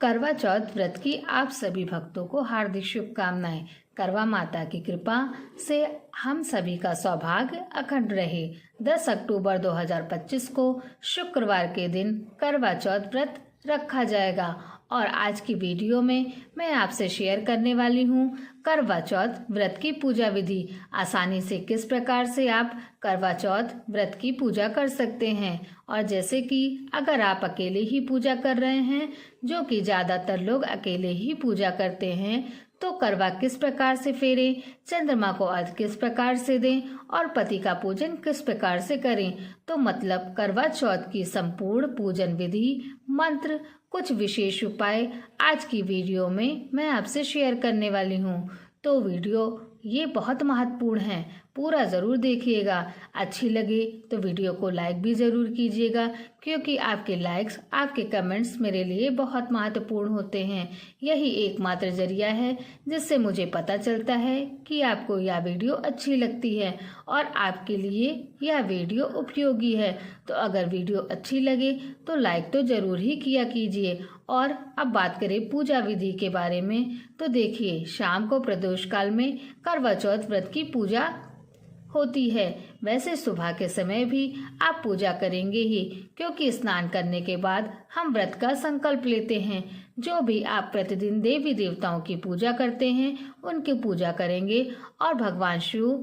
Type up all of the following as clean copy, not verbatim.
करवा चौथ व्रत की आप सभी भक्तों को हार्दिक शुभकामनाएं। करवा माता की कृपा से हम सभी का सौभाग्य अखंड रहे। 10 अक्टूबर 2025 को शुक्रवार के दिन करवा चौथ व्रत रखा जाएगा और आज की वीडियो में मैं आपसे शेयर करने वाली हूँ करवा चौथ व्रत की पूजा विधि। आसानी से किस प्रकार से आप करवा चौथ व्रत की पूजा कर सकते हैं। और जैसे कि अगर आप अकेले ही पूजा कर रहे हैं, जो कि ज़्यादातर लोग अकेले ही पूजा करते हैं, तो करवा किस प्रकार से फेरें, चंद्रमा को अर्घ्य किस प्रकार से दें और पति का पूजन किस प्रकार से करें, तो मतलब करवा चौथ की संपूर्ण पूजन विधि, मंत्र, कुछ विशेष उपाय आज की वीडियो में मैं आपसे शेयर करने वाली हूँ। तो वीडियो ये बहुत महत्वपूर्ण है, पूरा ज़रूर देखिएगा। अच्छी लगे तो वीडियो को लाइक भी ज़रूर कीजिएगा, क्योंकि आपके लाइक्स, आपके कमेंट्स मेरे लिए बहुत महत्वपूर्ण होते हैं। यही एकमात्र जरिया है जिससे मुझे पता चलता है कि आपको यह वीडियो अच्छी लगती है और आपके लिए यह वीडियो उपयोगी है। तो अगर वीडियो अच्छी लगे तो लाइक तो ज़रूर ही किया कीजिए। और अब बात करें पूजा विधि के बारे में, तो देखिए, शाम को प्रदोष काल में करवा चौथ व्रत की पूजा होती है। वैसे सुबह के समय भी आप पूजा करेंगे ही, क्योंकि स्नान करने के बाद हम व्रत का संकल्प लेते हैं। जो भी आप प्रतिदिन देवी देवताओं की पूजा करते हैं, उनकी पूजा करेंगे और भगवान शिव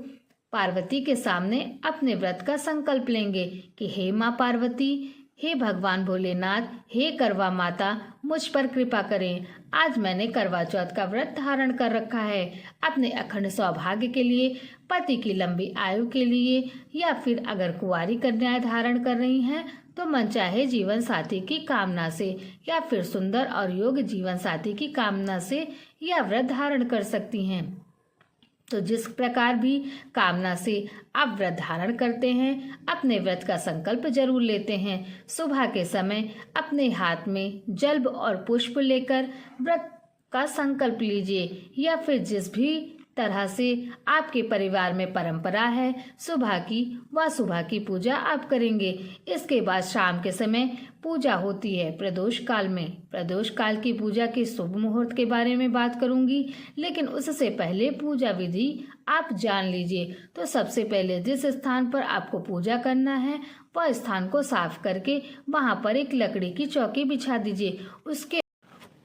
पार्वती के सामने अपने व्रत का संकल्प लेंगे कि हे माँ पार्वती, हे भगवान भोलेनाथ, हे करवा माता, मुझ पर कृपा करें। आज मैंने करवा चौथ का व्रत धारण कर रखा है अपने अखंड सौभाग्य के लिए, पति की लंबी आयु के लिए, या फिर अगर कुंवारी कन्याएं धारण कर रही हैं तो मनचाहे जीवन साथी की कामना से, या फिर सुंदर और योग्य जीवन साथी की कामना से यह व्रत धारण कर सकती हैं। तो जिस प्रकार भी कामना से आप व्रत धारण करते हैं, अपने व्रत का संकल्प जरूर लेते हैं। सुबह के समय अपने हाथ में जल और पुष्प लेकर व्रत का संकल्प लीजिए, या फिर जिस भी तरह से आपके परिवार में परंपरा है सुबह की, वह सुबह की पूजा आप करेंगे। इसके बाद शाम के समय पूजा होती है प्रदोष काल में। प्रदोष काल की पूजा के शुभ मुहूर्त के बारे में बात करूंगी, लेकिन उससे पहले पूजा विधि आप जान लीजिए। तो सबसे पहले जिस स्थान पर आपको पूजा करना है, वह स्थान को साफ करके वहां पर एक लकड़ी की चौकी बिछा दीजिए। उसके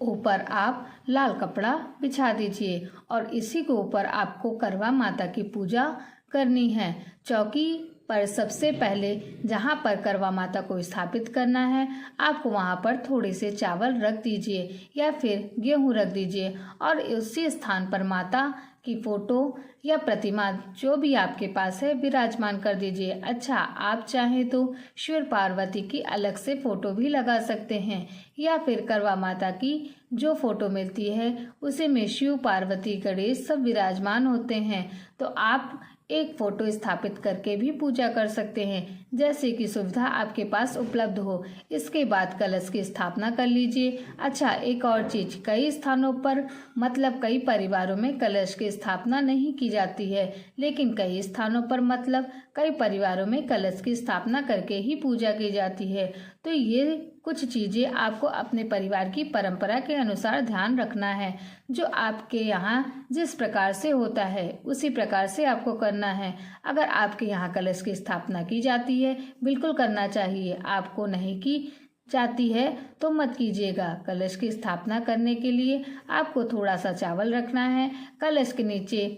ऊपर आप लाल कपड़ा बिछा दीजिए और इसी के ऊपर आपको करवा माता की पूजा करनी है। चौकी पर सबसे पहले जहां पर करवा माता को स्थापित करना है, आपको वहां पर थोड़े से चावल रख दीजिए या फिर गेहूं रख दीजिए और उसी स्थान पर माता की फोटो या प्रतिमा जो भी आपके पास है विराजमान कर दीजिए। अच्छा, आप चाहें तो शिव पार्वती की अलग से फोटो भी लगा सकते हैं, या फिर करवा माता की जो फोटो मिलती है उसी में शिव पार्वती गणेश सब विराजमान होते हैं। तो आप एक फोटो स्थापित करके भी पूजा कर सकते हैं, जैसे कि सुविधा आपके पास उपलब्ध हो। इसके बाद कलश की स्थापना कर लीजिए। अच्छा, एक और चीज, कई स्थानों पर मतलब कई परिवारों में कलश की स्थापना नहीं की जाती है, लेकिन कई स्थानों पर मतलब कई परिवारों में कलश की स्थापना करके ही पूजा की जाती है। तो ये कुछ चीजें आपको अपने परिवार की परंपरा के अनुसार ध्यान रखना है। जो आपके यहाँ जिस प्रकार से होता है उसी प्रकार से आपको करना है। अगर आपके यहाँ कलश की स्थापना की जाती है, बिल्कुल करना चाहिए। आपको नहीं की जाती है तो मत कीजिएगा। कलश की स्थापना करने के लिए आपको थोड़ा सा चावल रखना है। कलश के नीचे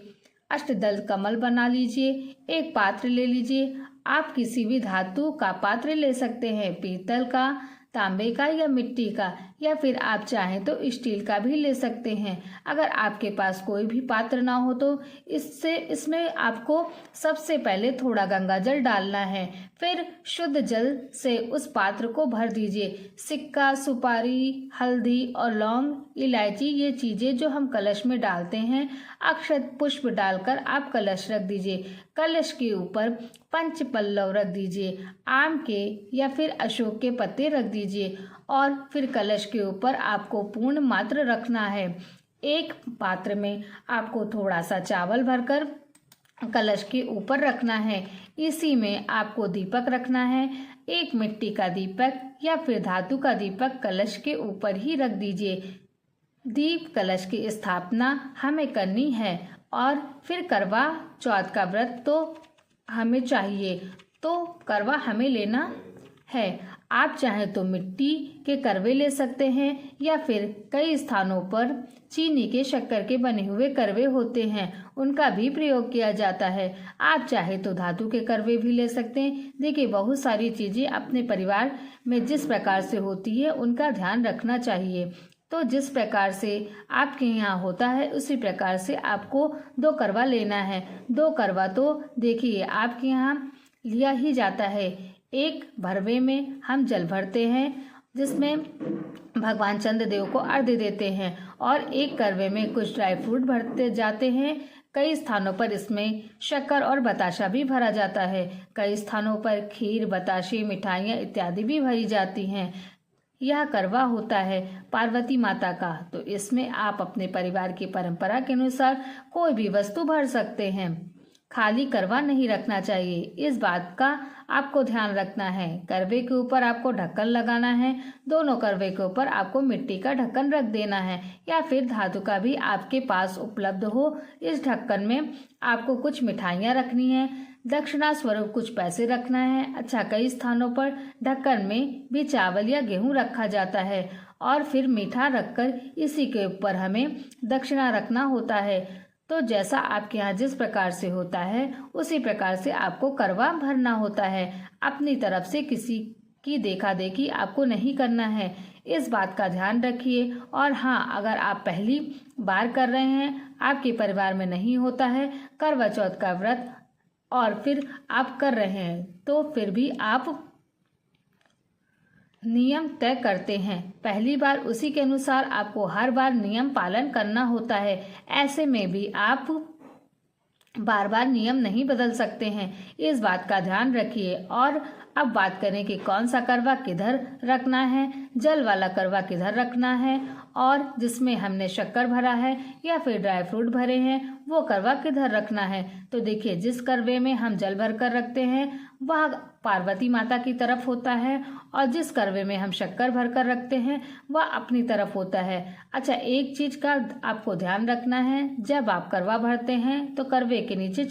अष्टदल कमल बना लीजिए। एक पात्र ले लीजिए। आप किसी भी धातु का पात्र ले सकते हैं, पीतल का, तांबे का या मिट्टी का, या फिर आप चाहें तो स्टील का भी ले सकते हैं। अगर आपके पास कोई भी पात्र ना हो तो इसमें आपको सबसे पहले थोड़ा गंगा जल डालना है, फिर शुद्ध जल से उस पात्र को भर दीजिए। सिक्का, सुपारी, हल्दी और लौंग, इलायची, ये चीजें जो हम कलश में डालते हैं, अक्षत पुष्प डालकर आप कलश रख दीजिए। कलश के ऊपर पंच पल्लव रख दीजिए, आम के या फिर अशोक के पत्ते रख दीजिए और फिर कलश के ऊपर आपको पूर्ण मात्र रखना है। एक पात्र में आपको थोड़ा सा चावल भरकर कलश के ऊपर रखना है। इसी में आपको दीपक रखना है। एक मिट्टी का दीपक या फिर धातु का दीपक कलश के ऊपर ही रख दीजिए। दीप कलश की स्थापना हमें करनी है और फिर करवा चौथ का व्रत तो हमें चाहिए, तो करवा हमें लेना है। आप चाहें तो मिट्टी के करवे ले सकते हैं या फिर कई स्थानों पर चीनी के शक्कर के बने हुए करवे होते हैं, उनका भी प्रयोग किया जाता है। आप चाहे तो धातु के करवे भी ले सकते हैं। देखिए, बहुत सारी चीज़ें अपने परिवार में जिस प्रकार से होती है उनका ध्यान रखना चाहिए। तो जिस प्रकार से आपके यहाँ होता है उसी प्रकार से आपको 2 करवा लेना है। 2 करवा तो देखिए आपके यहाँ लिया ही जाता है। एक भरवे में हम जल भरते हैं जिसमें भगवान चंद्रदेव को अर्घ्य देते हैं और एक करवे में कुछ ड्राई फ्रूट भरते जाते हैं। कई स्थानों पर इसमें शक्कर और बताशा भी भरा जाता है। कई स्थानों पर खीर, बताशे, मिठाइयाँ इत्यादि भी भरी जाती हैं। यह करवा होता है पार्वती माता का, तो इसमें आप अपने परिवार की परंपरा के अनुसार कोई भी वस्तु भर सकते हैं। खाली करवा नहीं रखना चाहिए, इस बात का आपको ध्यान रखना है। करवे के ऊपर आपको ढक्कन लगाना है। दोनों करवे के ऊपर आपको मिट्टी का ढक्कन रख देना है या फिर धातु का भी आपके पास उपलब्ध हो। इस ढक्कन में आपको कुछ मिठाइयाँ रखनी है, दक्षिणा स्वरूप कुछ पैसे रखना है। अच्छा, कई स्थानों पर ढक्कन में भी चावल या गेहूं रखा जाता है और फिर मीठा रखकर इसी के ऊपर हमें दक्षिणा रखना होता है। तो जैसा आपके यहाँ जिस प्रकार से होता है उसी प्रकार से आपको करवा भरना होता है। अपनी तरफ से किसी की देखा देखी आपको नहीं करना है, इस बात का ध्यान रखिए। और हाँ, अगर आप पहली बार कर रहे हैं, आपके परिवार में नहीं होता है करवा चौथ का व्रत और फिर आप कर रहे हैं, तो फिर भी आप नियम तय करते हैं पहली बार, उसी के अनुसार आपको हर बार नियम पालन करना होता है। ऐसे में भी आप बार बार नियम नहीं बदल सकते हैं, इस बात का ध्यान रखिए। और अब बात करें कि कौन सा करवा किधर रखना है। जल वाला करवा किधर रखना है और जिसमें हमने शक्कर भरा है या फिर ड्राई फ्रूट भरे हैं वो करवा किधर रखना है। तो देखिए, जिस करवे में हम जल भर कर रखते हैं वह पार्वती माता की तरफ होता है और जिस करवे में हम शक्कर भर कर रखते हैं वह अपनी तरफ होता है। अच्छा, एक चीज का आपको ध्यान रखना है, जब आप करवा भरते हैं तो करवे के नीचे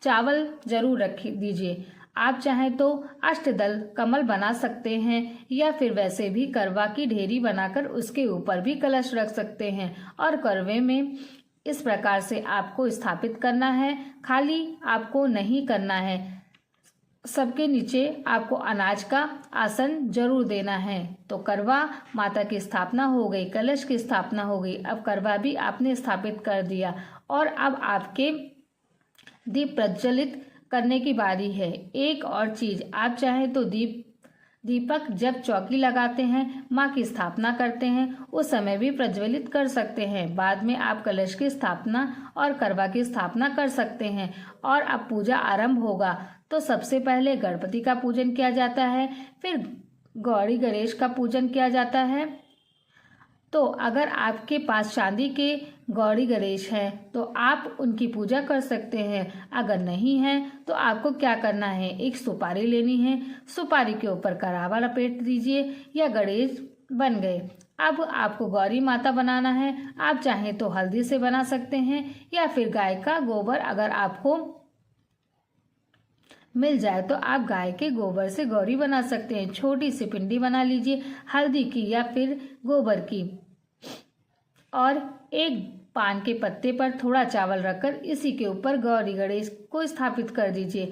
चावल जरूर रख दीजिए। आप चाहें तो अष्टदल कमल बना सकते हैं या फिर वैसे भी करवा की ढेरी बनाकर उसके ऊपर भी कलश रख सकते हैं और करवे में इस प्रकार से आपको स्थापित करना है। खाली आपको नहीं करना है, सबके नीचे आपको अनाज का आसन जरूर देना है। तो करवा माता की स्थापना हो गई, कलश की स्थापना हो गई। अब करवा भी आपने स्थापित कर दिया और अब आपके दीप प्रज्वलित करने की बारी है। एक और चीज, आप चाहें तो दीपक जब चौकी लगाते हैं, माँ की स्थापना करते हैं, उस समय भी प्रज्वलित कर सकते हैं। बाद में आप कलश की स्थापना और करवा की स्थापना कर सकते हैं। और अब पूजा आरंभ होगा। तो सबसे पहले गणपति का पूजन किया जाता है, फिर गौरी गणेश का पूजन किया जाता है। तो अगर आपके पास चांदी के गौरी गणेश हैं तो आप उनकी पूजा कर सकते हैं। अगर नहीं है तो आपको क्या करना है, एक सुपारी लेनी है, सुपारी के ऊपर करावा लपेट दीजिए या गणेश बन गए। अब आपको गौरी माता बनाना है। आप चाहें तो हल्दी से बना सकते हैं या फिर गाय का गोबर अगर आपको मिल जाए तो आप गाय के गोबर से गौरी बना सकते हैं। छोटी सी पिंडी बना लीजिए हल्दी की या फिर गोबर की और एक पान के पत्ते पर थोड़ा चावल रखकर इसी के ऊपर गौरी गणेश को स्थापित कर दीजिए।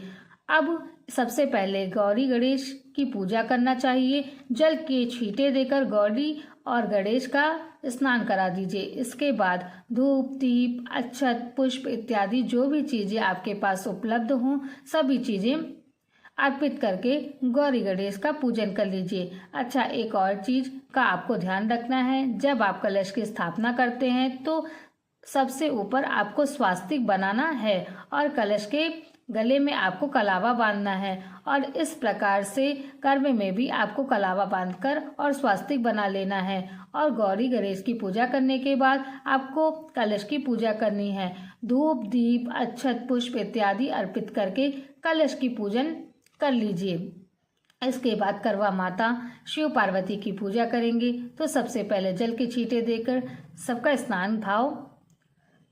अब सबसे पहले गौरी गणेश की पूजा करना चाहिए। जल के छींटे देकर गौरी और गणेश का स्नान करा दीजिए। इसके बाद धूप, दीप, अक्षत, पुष्प इत्यादि जो भी चीजें आपके पास उपलब्ध हों सभी चीजें अर्पित करके गौरी गणेश का पूजन कर लीजिए। अच्छा, एक और चीज का आपको ध्यान रखना है, जब आप कलश की स्थापना करते हैं तो सबसे ऊपर आपको स्वास्तिक बनाना है और कलश के गले में आपको कलावा बांधना है और इस प्रकार से कर्म में भी आपको कलावा बांधकर और स्वास्तिक बना लेना है। और गौरी गणेश की पूजा करने के बाद आपको कलश की पूजा करनी है। धूप, दीप, अक्षत, पुष्प इत्यादि अर्पित करके कलश की पूजन कर लीजिए। इसके बाद करवा माता शिव पार्वती की पूजा करेंगे तो सबसे पहले जल के छींटे देकर सबका स्नान भाव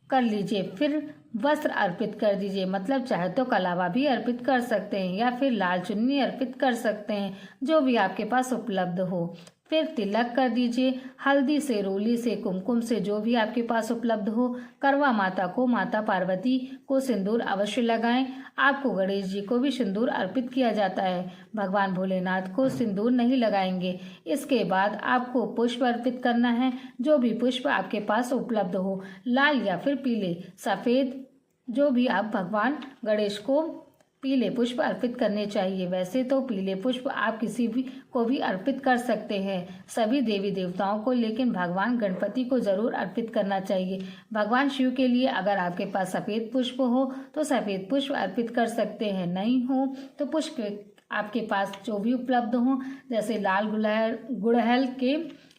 कर लीजिए। फिर वस्त्र अर्पित कर दीजिए, मतलब चाहे तो कलावा भी अर्पित कर सकते हैं या फिर लाल चुन्नी अर्पित कर सकते हैं, जो भी आपके पास उपलब्ध हो। फिर तिलक कर दीजिए, हल्दी से, रोली से, कुमकुम से, जो भी आपके पास उपलब्ध हो। करवा माता को, माता पार्वती को सिंदूर अवश्य लगाएं। आपको गणेश जी को भी सिंदूर अर्पित किया जाता है, भगवान भोलेनाथ को सिंदूर नहीं लगाएंगे। इसके बाद आपको पुष्प अर्पित करना है, जो भी पुष्प आपके पास उपलब्ध हो, लाल या फिर पीले, सफ़ेद, जो भी आप भगवान गणेश को पीले पुष्प अर्पित करने चाहिए। वैसे तो पीले पुष्प आप किसी भी को भी अर्पित कर सकते हैं, सभी देवी देवताओं को, लेकिन भगवान गणपति को जरूर अर्पित करना चाहिए। भगवान शिव के लिए अगर आपके पास सफ़ेद पुष्प हो तो सफ़ेद पुष्प अर्पित कर सकते हैं, नहीं हो तो पुष्प आपके पास जो भी उपलब्ध हो, जैसे लाल गुड़हल के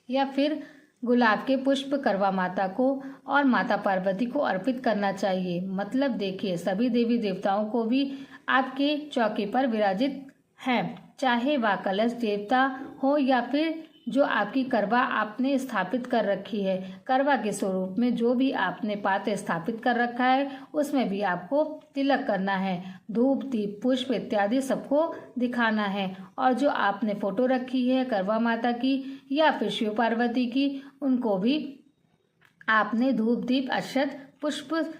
या फिर गुलाब के पुष्प करवा माता को और माता पार्वती को अर्पित करना चाहिए। मतलब देखिए, सभी देवी देवताओं को भी आपके चौके पर विराजित हैं, चाहे वह कलश देवता हो या फिर जो आपकी करवा आपने स्थापित कर रखी है। करवा के स्वरूप में जो भी आपने पात्र स्थापित कर रखा है उसमें भी आपको तिलक करना है। धूप, दीप, पुष्प इत्यादि सबको दिखाना है। और जो आपने फोटो रखी है करवा माता की या फिर शिव पार्वती की, उनको भी आपने धूप, दीप, अक्षत, पुष्प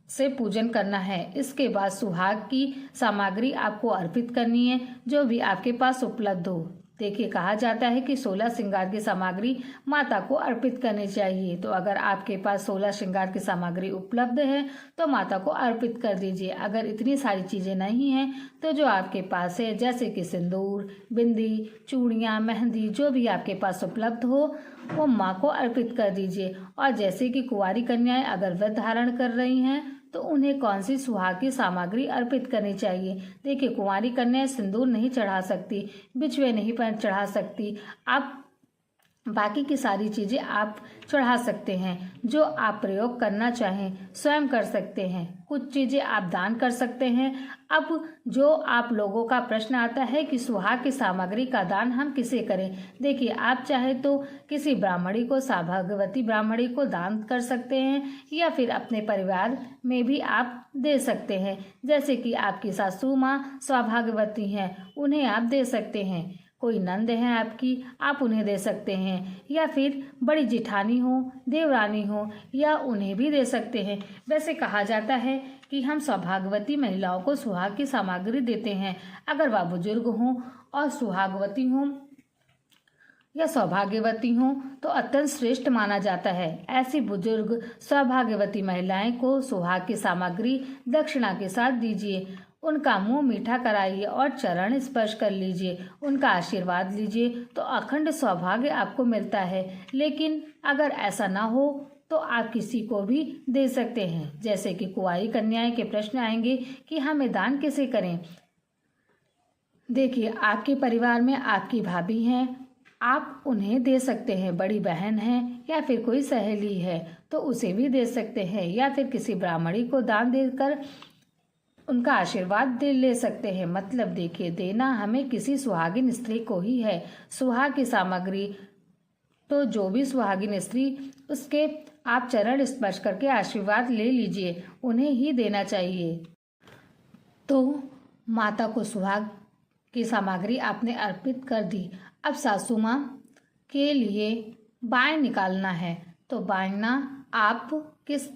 से पूजन करना है। इसके बाद सुहाग की सामग्री आपको अर्पित करनी है, जो भी आपके पास उपलब्ध हो। देखिए, कहा जाता है कि 16 श्रृंगार की सामग्री माता को अर्पित करनी चाहिए। तो अगर आपके पास 16 श्रृंगार की सामग्री उपलब्ध है तो माता को अर्पित कर दीजिए। अगर इतनी सारी चीज़ें नहीं हैं तो जो आपके पास है, जैसे कि सिंदूर, बिंदी, चूड़ियाँ, मेहंदी, जो भी आपके पास उपलब्ध हो वो माँ को अर्पित कर दीजिए। और जैसे कि कुंवारी कन्याएं अगर व्रत धारण कर रही हैं तो उन्हें कौन सी सुहाग की सामग्री अर्पित करनी चाहिए। देखिए, कुंवारी कन्याएं सिंदूर नहीं चढ़ा सकती, बिछुए नहीं पर चढ़ा सकती। आप बाकी की सारी चीज़ें आप चढ़ा सकते हैं, जो आप प्रयोग करना चाहें स्वयं कर सकते हैं। कुछ चीज़ें आप दान कर सकते हैं। अब जो आप लोगों का प्रश्न आता है कि सुहाग की सामग्री का दान हम किसे करें, देखिए, आप चाहे तो किसी ब्राह्मणी को, सौभाग्यवती ब्राह्मणी को दान कर सकते हैं या फिर अपने परिवार में भी आप दे सकते हैं। जैसे कि आपकी सासू माँ सौभाग्यवती हैं, उन्हें आप दे सकते हैं। कोई नंद है आपकी, आप उन्हें दे सकते हैं, या फिर बड़ी जिठानी हो, देवरानी हो, या उन्हें भी दे सकते हैं। वैसे कहा जाता है कि हम सौभाग्यवती महिलाओं को सुहाग की सामग्री देते हैं। अगर वह बुजुर्ग हों और सुहागवती हों या सौभाग्यवती हों तो अत्यंत श्रेष्ठ माना जाता है। ऐसी बुजुर्ग सौभाग्यवती महिलाएं को सुहाग की सामग्री दक्षिणा के साथ दीजिए, उनका मुंह मीठा कराइए और चरण स्पर्श कर लीजिए, उनका आशीर्वाद लीजिए, तो अखंड सौभाग्य आपको मिलता है। लेकिन अगर ऐसा ना हो तो आप किसी को भी दे सकते हैं। जैसे कि कुंवारी कन्याएं के प्रश्न आएंगे कि हमें दान किसे करें। देखिए, आपके परिवार में आपकी भाभी हैं, आप उन्हें दे सकते हैं। बड़ी बहन है या फिर कोई सहेली है तो उसे भी दे सकते हैं, या फिर किसी ब्राह्मणी को दान देकर उनका आशीर्वाद ले सकते हैं। मतलब देखिए, देना हमें किसी सुहागिन स्त्री को ही है। सुहाग की सामग्री तो जो भी सुहागिन स्त्री, उसके आप चरण स्पर्श करके आशीर्वाद ले लीजिए, उन्हें ही देना चाहिए। तो माता को सुहाग की सामग्री आपने अर्पित कर दी। अब सासू माँ के लिए बाएं निकालना है, तो बायना आप किस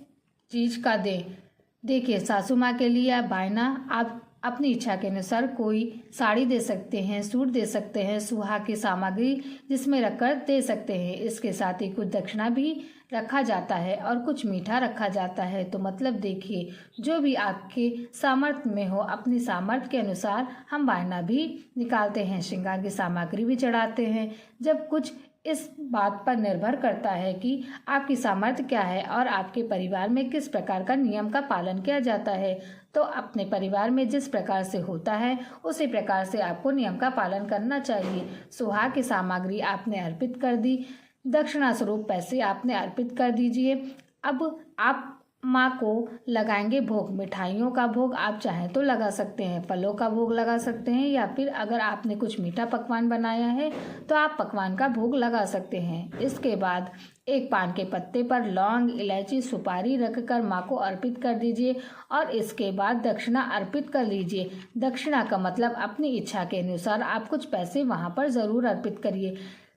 चीज़ का दें। देखिए, सासू माँ के लिए बायना आप अपनी इच्छा के अनुसार कोई साड़ी दे सकते हैं, सूट दे सकते हैं, सुहाग की सामग्री जिसमें रखकर दे सकते हैं। इसके साथ ही कुछ दक्षिणा भी रखा जाता है और कुछ मीठा रखा जाता है। तो मतलब देखिए, जो भी आपके सामर्थ्य में हो, अपनी सामर्थ्य के अनुसार हम बायना भी निकालते हैं, श्रृंगार की सामग्री भी चढ़ाते हैं। जब कुछ इस बात पर निर्भर करता है कि आपकी सामर्थ्य क्या है और आपके परिवार में किस प्रकार का नियम का पालन किया जाता है। तो अपने परिवार में जिस प्रकार से होता है उसी प्रकार से आपको नियम का पालन करना चाहिए। सुहाग की सामग्री आपने अर्पित कर दी, दक्षिणा स्वरूप पैसे आपने अर्पित कर दीजिए। अब आप माँ को लगाएंगे भोग। मिठाइयों का भोग आप चाहें तो लगा सकते हैं, फलों का भोग लगा सकते हैं, या फिर अगर आपने कुछ मीठा पकवान बनाया है तो आप पकवान का भोग लगा सकते हैं। इसके बाद एक पान के पत्ते पर लौंग, इलायची, सुपारी रखकर माँ को अर्पित कर दीजिए और इसके बाद दक्षिणा अर्पित कर लीजिए। दक्षिणा का मतलब अपनी इच्छा के अनुसार आप कुछ पैसे वहाँ पर ज़रूर अर्पित करिए।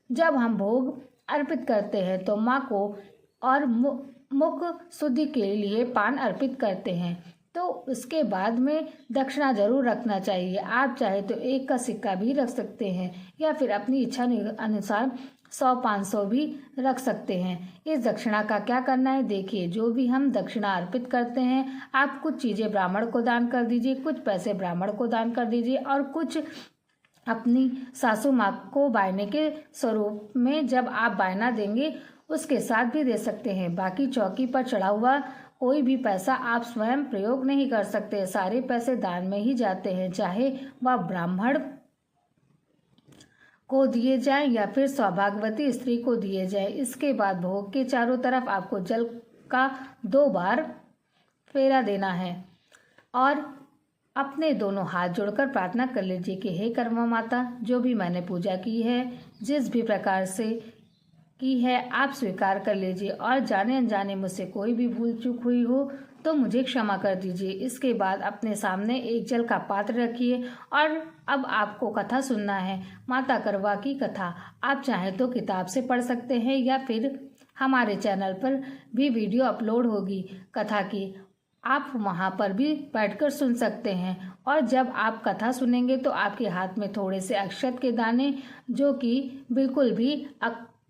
जब हम भोग अर्पित करते हैं तो माँ को और मुख शुद्धि के लिए पान अर्पित करते हैं, तो उसके बाद में दक्षिणा जरूर रखना चाहिए। आप चाहे तो 1 का सिक्का भी रख सकते हैं या फिर अपनी इच्छा अनुसार 100-500 भी रख सकते हैं। इस दक्षिणा का क्या करना है देखिए। जो भी हम दक्षिणा अर्पित करते हैं, आप कुछ चीज़ें ब्राह्मण को दान कर दीजिए, कुछ पैसे ब्राह्मण को दान कर दीजिए और कुछ अपनी सासू माँ को बायने के स्वरूप में जब आप बायना देंगे उसके साथ भी दे सकते हैं। बाकी चौकी पर चढ़ा हुआ कोई भी पैसा आप स्वयं प्रयोग नहीं कर सकते। सारे पैसे दान में ही जाते हैं, चाहे वह ब्राह्मण को दिए जाए या फिर सौभाग्यवती स्त्री को दिए जाए। इसके बाद भोग के चारों तरफ आपको जल का 2 बार फेरा देना है और अपने दोनों हाथ जोड़कर प्रार्थना कर लीजिए कि हे कर्मा माता, जो भी मैंने पूजा की है, जिस भी प्रकार से की है, आप स्वीकार कर लीजिए और जाने अनजाने मुझसे कोई भी भूल चूक हुई हो तो मुझे क्षमा कर दीजिए। इसके बाद अपने सामने एक जल का पात्र रखिए और अब आपको कथा सुनना है। माता करवा की कथा आप चाहें तो किताब से पढ़ सकते हैं या फिर हमारे चैनल पर भी वीडियो अपलोड होगी कथा की, आप वहां पर भी बैठकर सुन सकते हैं। और जब आप कथा सुनेंगे तो आपके हाथ में थोड़े से अक्षत के दाने, जो कि बिल्कुल भी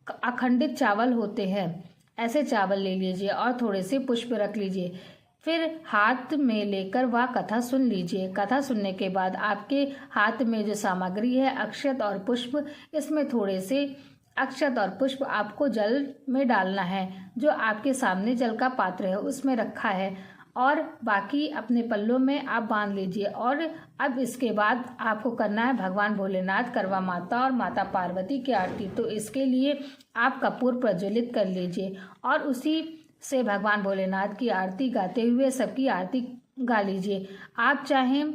अखंडित चावल होते हैं, ऐसे चावल ले लीजिए और थोड़े से पुष्प रख लीजिए। फिर हाथ में लेकर वह कथा सुन लीजिए। कथा सुनने के बाद आपके हाथ में जो सामग्री है, अक्षत और पुष्प, इसमें थोड़े से अक्षत और पुष्प आपको जल में डालना है। जो आपके सामने जल का पात्र है उसमें रखा है और बाकी अपने पल्लों में आप बांध लीजिए। और अब इसके बाद आपको करना है भगवान भोलेनाथ, करवा माता और माता पार्वती की आरती। तो इसके लिए आप कपूर प्रज्वलित कर लीजिए और उसी से भगवान भोलेनाथ की आरती गाते हुए सबकी आरती गा लीजिए। आप चाहें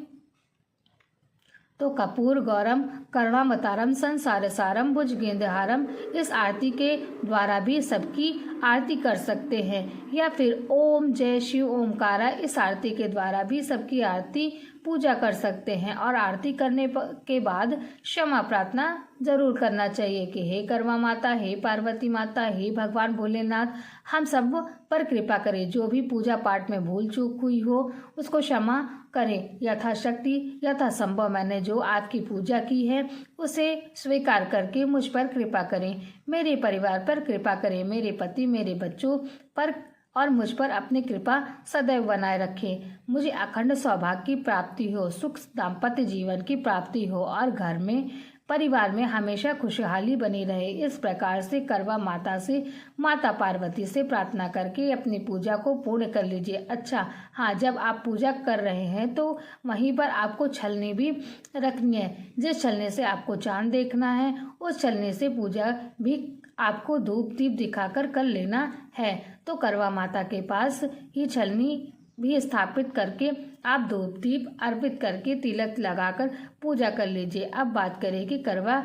तो कपूर गौरम करुणावतारम संसार सारम भुजगेंद्रहारम इस आरती के द्वारा भी सबकी आरती कर सकते हैं, या फिर ओम जय शिव ओमकारा इस आरती के द्वारा भी सबकी आरती पूजा कर सकते हैं। और आरती करने के बाद क्षमा प्रार्थना जरूर करना चाहिए कि हे कर्मा माता, हे पार्वती माता, हे भगवान भोलेनाथ, हम सब पर कृपा करें। जो भी पूजा पाठ में भूल चूक हुई हो उसको क्षमा करें। यथाशक्ति यथासंभव मैंने जो आपकी पूजा की है उसे स्वीकार करके मुझ पर कृपा करें, मेरे परिवार पर कृपा करें, मेरे पति, मेरे बच्चों पर और मुझ पर अपनी कृपा सदैव बनाए रखें। मुझे अखंड सौभाग्य की प्राप्ति हो, सुख दाम्पत्य जीवन की प्राप्ति हो और घर में परिवार में हमेशा खुशहाली बनी रहे। इस प्रकार से करवा माता से, माता पार्वती से प्रार्थना करके अपनी पूजा को पूर्ण कर लीजिए। अच्छा हाँ, जब आप पूजा कर रहे हैं तो वहीं पर आपको छलनी भी रखनी है। जिस छलने से आपको चांद देखना है उस छलने से पूजा भी आपको धूप दीप दिखाकर कर लेना है। तो करवा माता के पास ही छलनी भी स्थापित करके आप धूप दीप अर्पित करके तिलक लगाकर पूजा कर लीजिए। अब बात करें कि करवा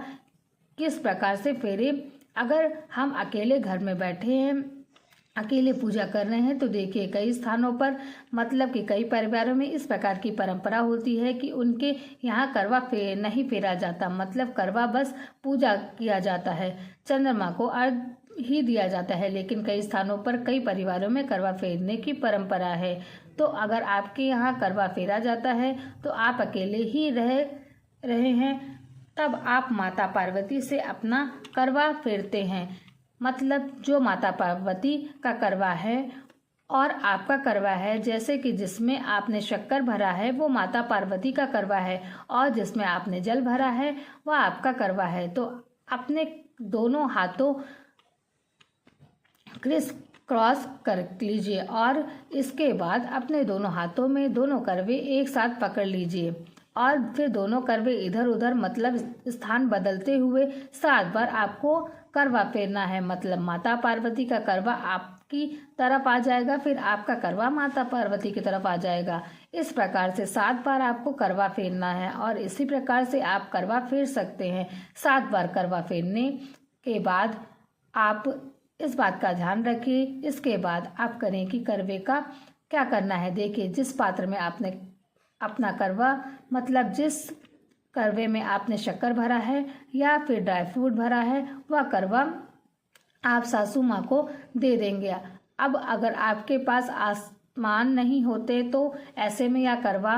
किस प्रकार से फेरे। अगर हम अकेले घर में बैठे हैं, अकेले पूजा कर रहे हैं, तो देखिए कई स्थानों पर, मतलब कि कई परिवारों में इस प्रकार की परंपरा होती है कि उनके यहाँ करवा नहीं फेरा जाता, मतलब करवा बस पूजा किया जाता है, चंद्रमा को अर्घ ही दिया जाता है। लेकिन कई स्थानों पर, कई परिवारों में करवा फेरने की परंपरा है। तो अगर आपके यहाँ करवा फेरा जाता है तो आप अकेले ही रहे हैं, तब आप माता पार्वती से अपना करवा फेरते हैं। मतलब जो माता पार्वती का करवा है और आपका करवा है, जैसे कि जिसमें आपने शक्कर भरा है वो माता पार्वती का करवा है और जिसमें आपने जल भरा है वह आपका करवा है। तो अपने दोनों हाथों क्रिस क्रॉस कर लीजिए और इसके बाद अपने दोनों हाथों में दोनों करवे एक साथ पकड़ लीजिए और फिर दोनों करवे इधर उधर मतलब स्थान बदलते हुए 7 बार आपको करवा फेरना है। मतलब माता पार्वती का करवा आपकी तरफ आ जाएगा, फिर आपका करवा माता पार्वती की तरफ आ जाएगा। इस प्रकार से 7 बार आपको करवा फेरना है और इसी प्रकार से आप करवा फेर सकते हैं। 7 बार करवा फेरने के बाद आप इस बात का ध्यान रखिए। इसके बाद आप करें कि करवे का क्या करना है। देखिए, जिस पात्र में आपने अपना करवा मतलब जिस करवे में आपने शक्कर भरा है या फिर ड्राई फ्रूट भरा है, वह करवा आप सासू माँ को दे देंगे। अब अगर आपके पास आसमान नहीं होते तो ऐसे में यह करवा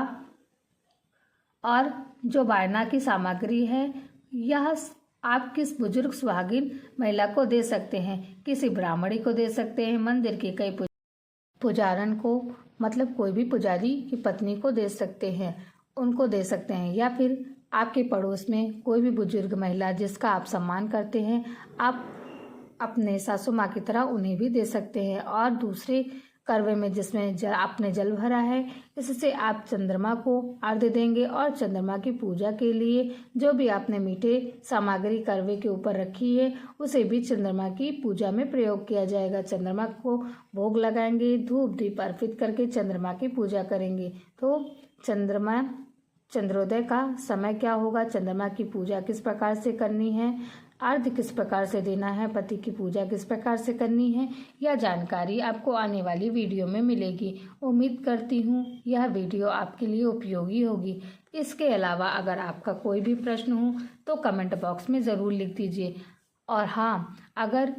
और जो बायना की सामग्री है यह आप किस बुजुर्ग सुहागिन महिला को दे सकते हैं। किसी ब्राह्मणी को दे सकते हैं, मंदिर के कई पुजारन को मतलब कोई भी पुजारी की पत्नी को दे सकते हैं, उनको दे सकते हैं, या फिर आपके पड़ोस में कोई भी बुजुर्ग महिला जिसका आप सम्मान करते हैं, आप अपने सासू माँ की तरह उन्हें भी दे सकते हैं। और दूसरे करवे में जिसमें आपने जल भरा है, इससे आप चंद्रमा को अर्घ्य देंगे और चंद्रमा की पूजा के लिए जो भी आपने मीठे सामग्री करवे के ऊपर रखी है उसे भी चंद्रमा की पूजा में प्रयोग किया जाएगा। चंद्रमा को भोग लगाएंगे, धूप दीप अर्पित करके चंद्रमा की पूजा करेंगे। तो चंद्रोदय का समय क्या होगा, चंद्रमा की पूजा किस प्रकार से करनी है, अर्घ्य किस प्रकार से देना है, पति की पूजा किस प्रकार से करनी है, यह जानकारी आपको आने वाली वीडियो में मिलेगी। उम्मीद करती हूँ यह वीडियो आपके लिए उपयोगी होगी। इसके अलावा अगर आपका कोई भी प्रश्न हो तो कमेंट बॉक्स में ज़रूर लिख दीजिए। और हाँ, अगर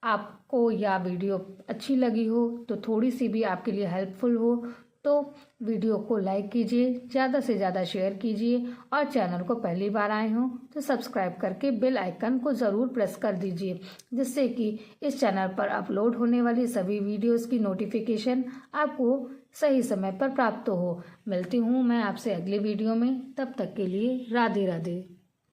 आपको यह वीडियो अच्छी लगी हो तो थोड़ी सी भी आपके लिए हेल्पफुल हो तो वीडियो को लाइक कीजिए, ज़्यादा से ज़्यादा शेयर कीजिए और चैनल को पहली बार आए हों तो सब्सक्राइब करके बेल आइकन को ज़रूर प्रेस कर दीजिए, जिससे कि इस चैनल पर अपलोड होने वाली सभी वीडियोस की नोटिफिकेशन आपको सही समय पर प्राप्त हो। मिलती हूँ मैं आपसे अगली वीडियो में, तब तक के लिए राधे राधे।